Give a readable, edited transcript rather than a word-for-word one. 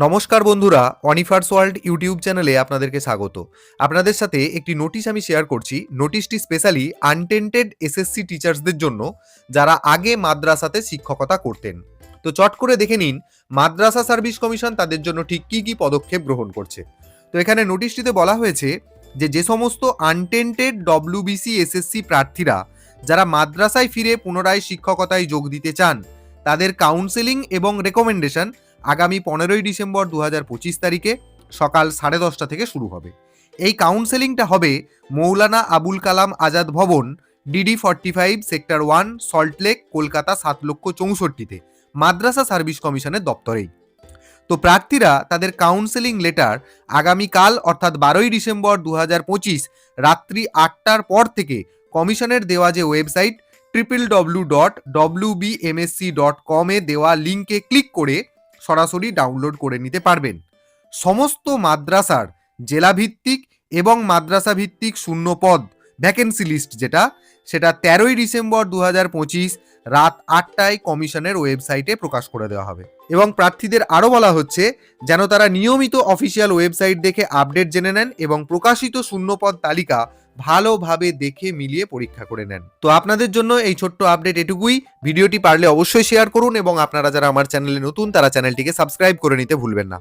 নমস্কার বন্ধুরা, অনিফার্স world YouTube চ্যানেলে আপনাদেরকে স্বাগত। আপনাদের সাথে একটি নোটিশ আমি শেয়ার করছি। নোটিশটি স্পেশালি আনটেন্টেড এসএসসি টিচার্সদের জন্য, যারা আগে মাদ্রাসাতে শিক্ষকতা করতেন। তো চট করে দেখে নিন মাদ্রাসা সার্ভিস কমিশন তাদের জন্য ঠিক কী কী পদক্ষেপ গ্রহণ করছে। তো এখানে নোটিশটিতে বলা হয়েছে যে সমস্ত আনটেন্টেড ডব্লিউবিসি এসএসসি প্রার্থীরা যারা মাদ্রাসায় ফিরে পুনরায় শিক্ষকতায় যোগ দিতে চান, তাদের কাউন্সেলিং এবং রেকমেন্ডেশন আগামী 15ই ডিসেম্বর 2025 তারিখে সকাল 10:30 থেকে শুরু হবে। এই কাউন্সেলিংটা হবে মৌলানা আবুল কালাম আজাদ ভবন, ডিডি 45, সেক্টর 1, সল্টলেক, কলকাতা 7,64,তে মাদ্রাসা সার্ভিস কমিশনের দপ্তরেই। তো প্রার্থীরা তাদের কাউন্সেলিং লেটার আগামীকাল অর্থাৎ 12ই ডিসেম্বর 2025 রাত্রি 8টার পর থেকে কমিশনের দেওয়া যে ওয়েবসাইট www.wbmsc.com এ দেওয়া লিঙ্কে ক্লিক করে সরাসরি ডাউনলোড করে নিতে পারবেন। সমস্ত মাদ্রাসার জেলাভিত্তিক এবং মাদ্রাসা ভিত্তিক শূন্য পদ ভ্যাকেন্সি লিস্ট সেটা 13ই ডিসেম্বর 2025 রাত 8টায় কমিশনের ওয়েবসাইটে প্রকাশ করে দেওয়া হবে। এবং প্রার্থীদের আরও বলা হচ্ছে যেন তারা নিয়মিত অফিসিয়াল ওয়েবসাইট দেখে আপডেট জেনে নেন এবং প্রকাশিত শূন্যপদ তালিকা ভালোভাবে দেখে মিলিয়ে পরীক্ষা করে নেন। তো আপনাদের জন্য এই ছোট্ট আপডেট এটুকুই। ভিডিওটি পারলে অবশ্যই শেয়ার করুন এবং আপনারা যারা আমার চ্যানেলে নতুন তারা চ্যানেলটিকে সাবস্ক্রাইব করে নিতে ভুলবেন না।